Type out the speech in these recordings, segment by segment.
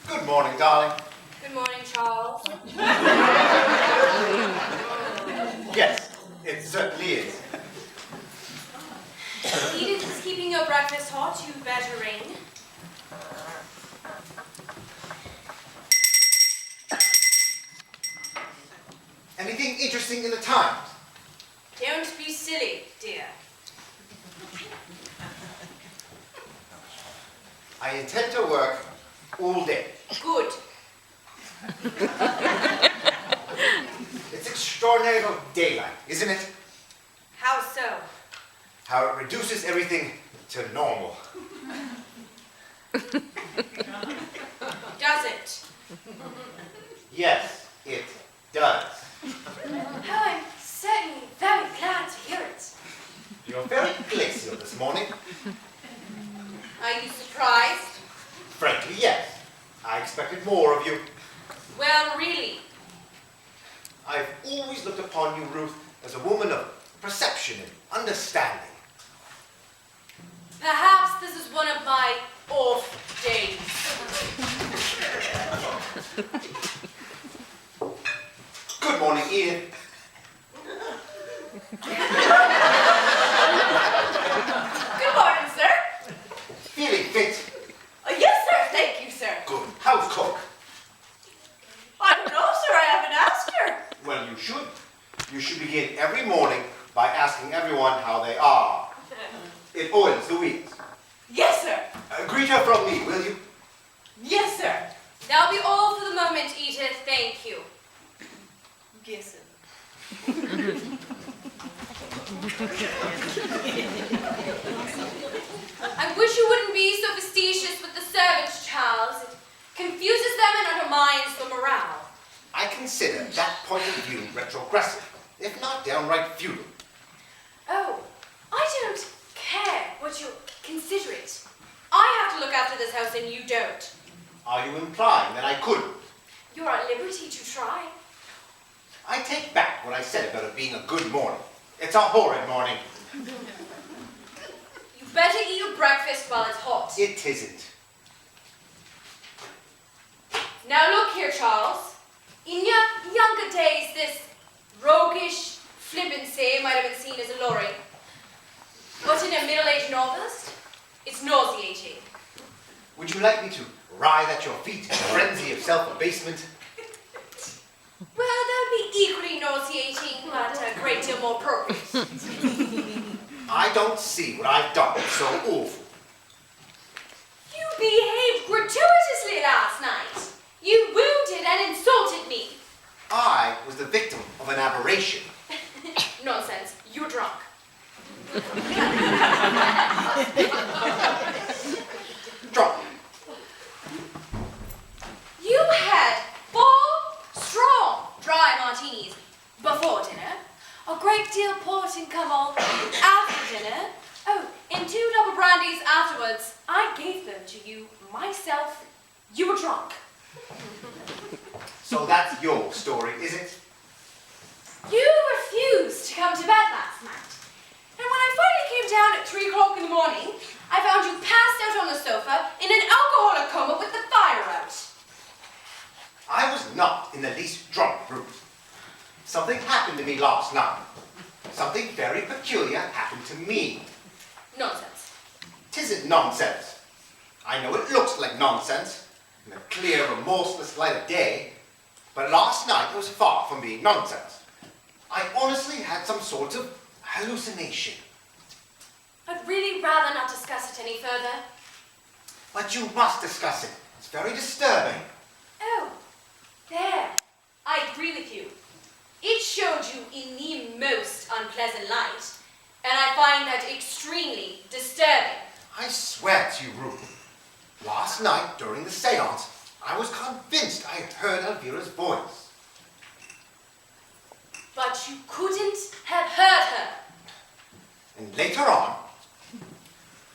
Good morning, darling. Good morning, Charles. Yes, it certainly is. Edith is keeping your breakfast hot. You better ring. Anything interesting in the Times? Don't be silly, dear. I intend to work all day. Good. It's extraordinary about daylight, isn't it? How so? How it reduces everything to normal. Does it? Yes, it does. Oh, I'm certainly very glad to hear it. You're very glacial this morning. Are you surprised? Frankly, yes. I expected more of you. Well, really. I've always looked upon you, Ruth, as a woman of perception and understanding. Perhaps this is one of my off days. Good morning, Edith. Good morning, sir. Feeling fit? Yes, sir. Thank you, sir. Good. How's cook? I don't know, sir. I haven't asked her. Well, you should. You should begin every morning by asking everyone how they are. It oils the wheels. Yes, sir. Greet her from me, will you? Yes, sir. That'll be all for the moment, Edith. Thank you. Yes, sir. I wish you wouldn't be so facetious with the servants, Charles. It confuses them and undermines the morale. I consider that point of view retrogressive, if not downright feudal. Oh, I don't care what you consider it. I have to look after this house and you don't. Are you implying that I couldn't? You're at liberty to try. I take back what I said about it being a good morning. It's a horrid morning. You better eat your breakfast while it's hot. It isn't. Now look here, Charles. In your younger days, this roguish flippancy might have been seen as alluring. But in a middle-aged novelist, it's nauseating. Would you like me to writhe at your feet in a frenzy of self-abasement? Well, that would be equally nauseating, but a great deal more appropriate. I don't see what I've done so awful. You behaved gratuitously last night. You wounded and insulted me. I was the victim of an aberration. Nonsense. You're drunk. Drunk. You had 4 strong dry martinis before dinner, a great deal port and camel after dinner. Oh, and 2 double brandies afterwards. I gave them to you myself. You were drunk. So that's your story, is it? You refused to come to bed last night. And when I finally came down at 3 o'clock in the morning, I found you passed out on the sofa in an alcoholic coma with the fire out. I was not in the least drunk, Ruth. Something happened to me last night. Something very peculiar happened to me. Nonsense. 'Tisn't nonsense. I know it looks like nonsense in the clear, remorseless light of day, but last night it was far from being nonsense. I honestly had some sort of hallucination. I'd really rather not discuss it any further. But you must discuss it. It's very disturbing. Oh, there. I agree with you. It showed you in the most unpleasant light, and I find that extremely disturbing. I swear to you, Ruth, last night during the seance, I was convinced I heard Elvira's voice. But you couldn't have heard her. And later on,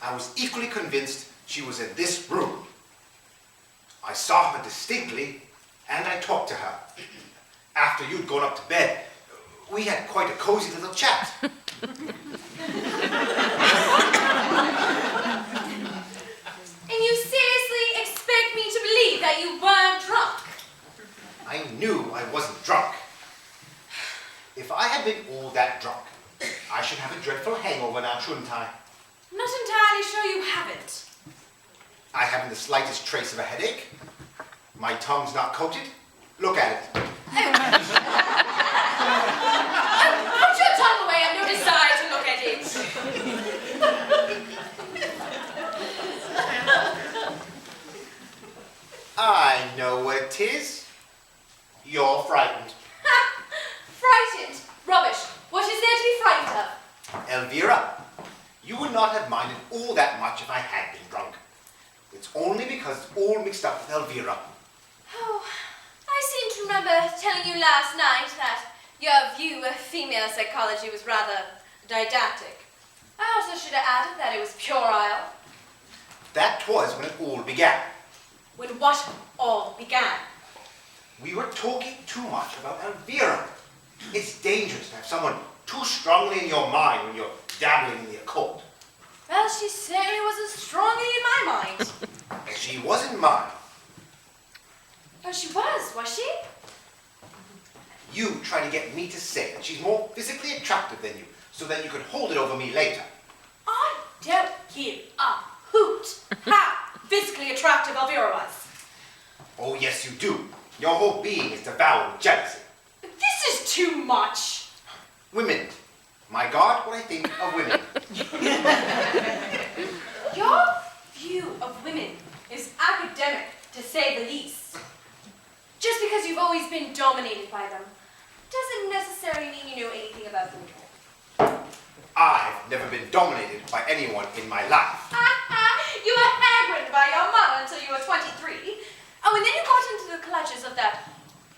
I was equally convinced she was in this room. I saw her distinctly, and I talked to her. After you'd gone up to bed, we had quite a cozy little chat. And you seriously expect me to believe that that you weren't drunk. I knew I wasn't drunk. If I had been all that drunk, I should have a dreadful hangover now, shouldn't I? Not entirely sure you haven't. I haven't the slightest trace of a headache. My tongue's not coated. Look at it. Put your tongue away and don't decide to look at it. I know what 'tis. You're frightened. Frightened? Rubbish. What is there to be frightened of? Elvira, you would not have minded all that much if I had been drunk. It's only because it's all mixed up with Elvira. Oh, I seem to remember telling you last night that your view of female psychology was rather didactic. I also should have added that it was puerile. That was when it all began. When what all began? We were talking too much about Elvira. It's dangerous to have someone too strongly in your mind when you're dabbling in the occult. Well, she certainly wasn't strongly in my mind. She was in mine. Oh, she was she? You tried to get me to say that she's more physically attractive than you, so that you could hold it over me later. I don't give a hoot how physically attractive Elvira was. Oh, yes, you do. Your whole being is devoured with jealousy. This is too much. Women. My God, what I think of women. Your view of women is academic, to say the least. Just because you've always been dominated by them doesn't necessarily mean you know anything about them. I've never been dominated by anyone in my life. You were hagrided by your mother until you were 23. Oh, and then you got into the clutches of that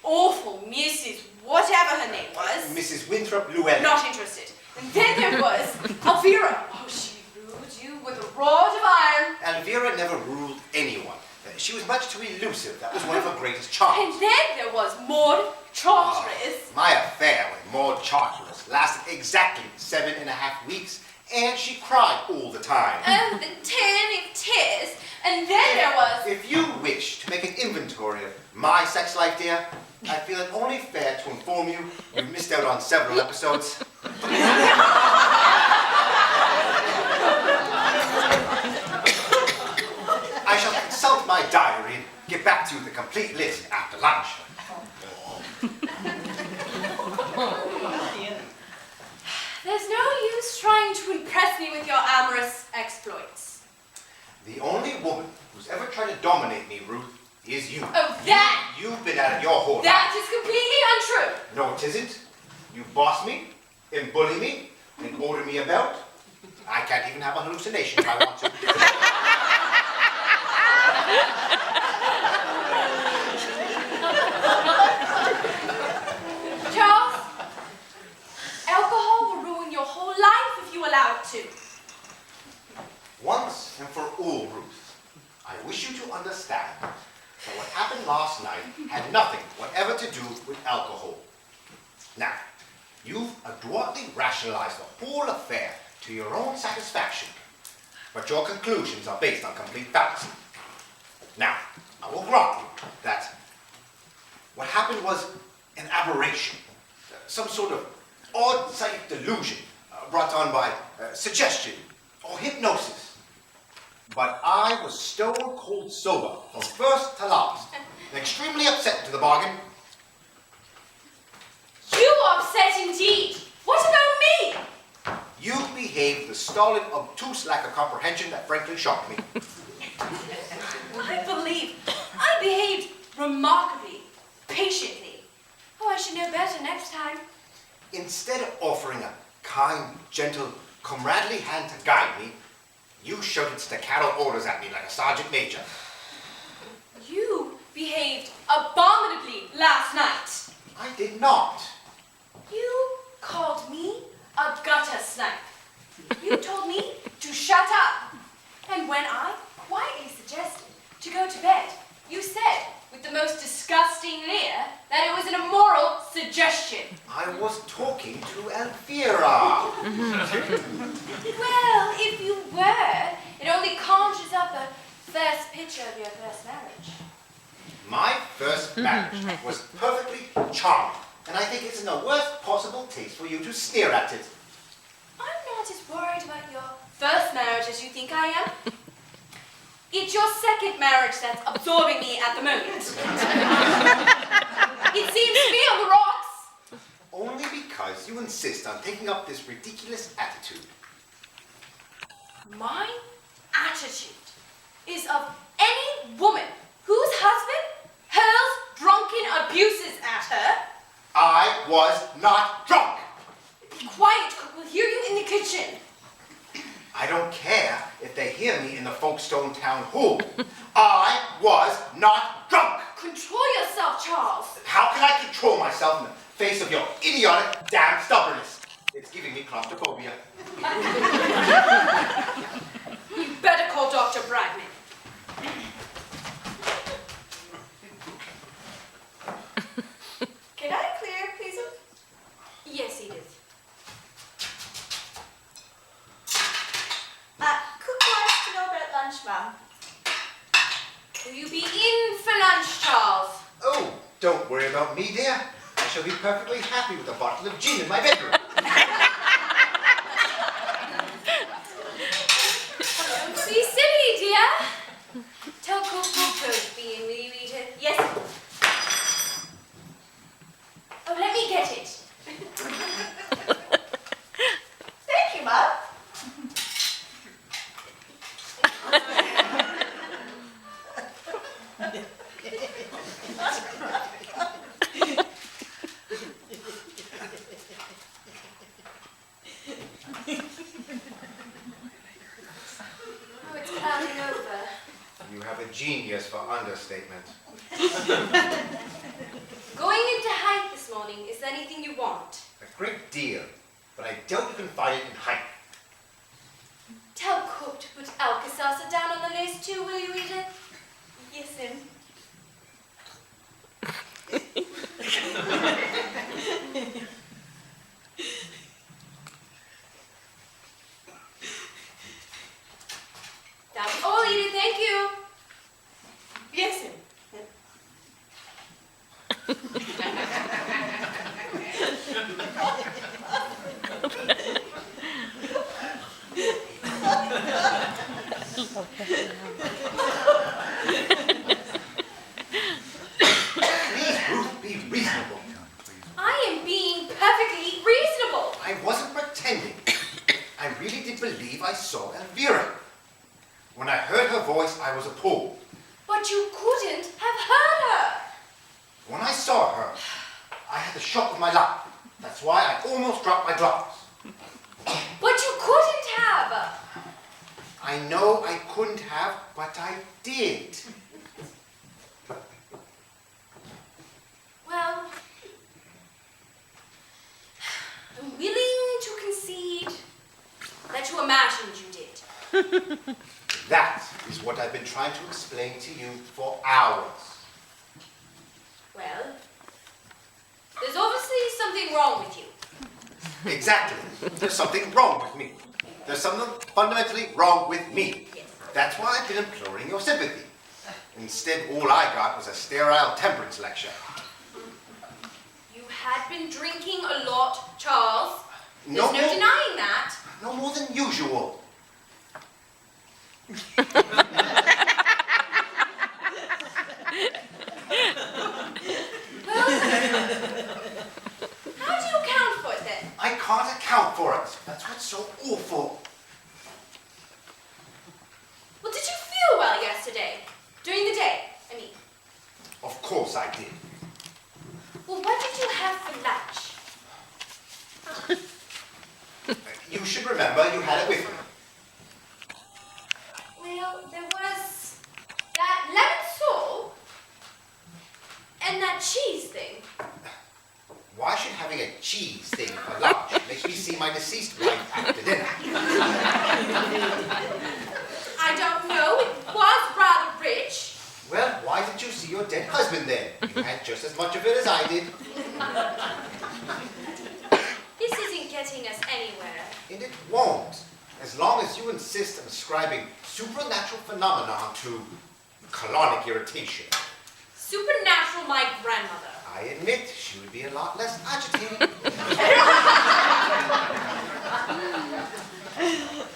awful Mrs. whatever her name was. Mrs. Winthrop Llewellyn. Not interested. And then there was Elvira. Oh, she ruled you with a rod of iron. Elvira never ruled anyone. She was much too elusive. That was one of her greatest charms. And then there was Maud Charteris. My affair with Maud Charteris lasted exactly 7.5 weeks, and she cried all the time. Oh, the ten of tears. And then there was... If you wish to make an inventory of my sex life, dear, I feel it only fair to inform you you've missed out on several episodes. I shall consult my diary and get back to you with a complete list after lunch. There's no use trying to impress me with your amorous exploits. The only woman who's ever tried to dominate me, Ruth, is you. Oh, that? You've been at it your whole life. That is completely untrue. No, it isn't. You boss me, and bully me, and order me about. I can't even have a hallucination if I want to. Charles, alcohol will ruin your whole life if you allow it to. Once and for all, Ruth, I wish you to understand that what happened last night had nothing whatever to do with alcohol. Now, you've adroitly rationalized the whole affair to your own satisfaction, but your conclusions are based on complete fallacy. Now, I will grant you that what happened was an aberration, some sort of odd psychic delusion brought on by suggestion or hypnosis. But I was stone cold sober from first to last, and extremely upset to the bargain. You upset indeed. What about me? You behaved with a stolid, obtuse lack of comprehension that frankly shocked me. I believe I behaved remarkably, patiently. Oh, I should know better next time. Instead of offering a kind, gentle, comradely hand to guide me, you shouted staccato orders at me like a sergeant major. You behaved abominably last night. I did not. You called me a gutter snipe. You told me to shut up. And when I quietly suggested to go to bed, you said, with the most disgusting leer, that it was an immoral suggestion. I was talking to Elvira. Well, if you were, it only conjures up a first picture of your first marriage. My first marriage was perfectly charming, and I think it's in the worst possible taste for you to sneer at it. I'm not as worried about your first marriage as you think I am. It's your second marriage that's absorbing me at the moment. It seems to be on the rocks. Only because you insist on taking up this ridiculous attitude. My attitude is of any woman whose husband hurls drunken abuses at her. I was not drunk. Be quiet, cook will hear you in the kitchen. I don't care if they hear me in the Folkestone Town Hall. I was not drunk. Control yourself, Charles. How can I control myself in the face of your idiotic damn stubbornness? It's giving me claustrophobia. You better call Dr. Bradman. Can I clear, please? Yes, Edith. Cook wants to know about lunch, Mum. Will you be in for lunch, Charles? Oh, don't worry about me, dear. I shall be perfectly happy with a bottle of gin in my bedroom. Don't be silly, dear. Tell Cook to be in, will you, Edith? Yes. Oh, let me get it. Thank you, Mum. Oh, it's clouding over. You have a genius for understatement. Going into hike this morning, is there anything you want? A great deal, but I doubt you can find it in height. Tell Cook to put Alka-Seltzer down on the list too, will you, Edith? Yes, Em. That's all, Edith, thank you. Yes, Em. Please, Ruth, be reasonable. I am being perfectly reasonable. I wasn't pretending. I really did believe I saw Elvira. When I heard her voice, I was appalled. But you couldn't have heard her. When I saw her, I had the shock of my life. That's why I almost dropped my gloves. But you couldn't have. I know I couldn't have, but I did. Well, I'm willing to concede that you imagined you did. That is what I've been trying to explain to you for hours. Well, there's obviously something wrong with you. Exactly. There's something wrong with me. There's something fundamentally wrong with me. Yes. That's why I've been imploring your sympathy. Instead, all I got was a sterile temperance lecture. You had been drinking a lot, Charles. There's No no more- denying that. No more than usual. Well, how do you account for it then? I can't account for it. That's what's so awful. Well, did you feel well yesterday? During the day, I mean. Of course I did. Well, what did you have for lunch? You should remember you had it with me. Well, there was that lemon sole and that cheese thing. Why should having a cheese thing for lunch make me see my deceased wife after dinner? I don't know, it was rather rich. Well, why did you see your dead husband then? You had just as much of it as I did. This isn't getting us anywhere. And it won't, as long as you insist on ascribing supernatural phenomena to colonic irritation. supernatural my grandmother. I admit she would be a lot less agitated.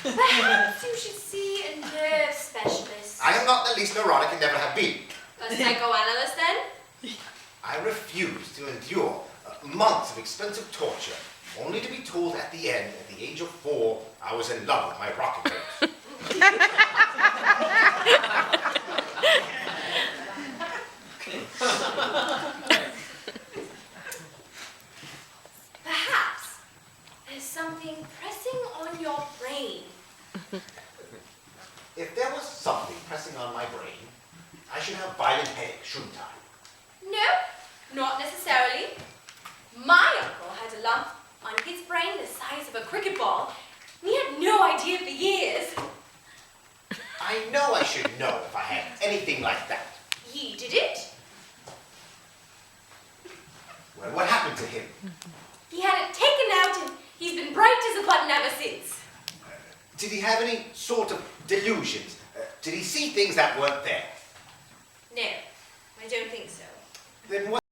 Perhaps you should see a nerve specialist. I am not the least neurotic and never have been. A psychoanalyst, then? I refuse to endure months of expensive torture, only to be told at the end, at the age of 4, I was in love with my rocking horse. Perhaps there's something pressing on your brain. If there was something pressing on my brain, I should have violent headache, shouldn't I? No, not necessarily. My uncle had a lump on his brain the size of a cricket ball, and he had no idea for years. I know I should know if I had anything like that. He did it. Well, what happened to him? He had it taken out, and he's been bright as a button ever since. Did he have any sort of delusions? Did he see things that weren't there? No, I don't think so. Then what?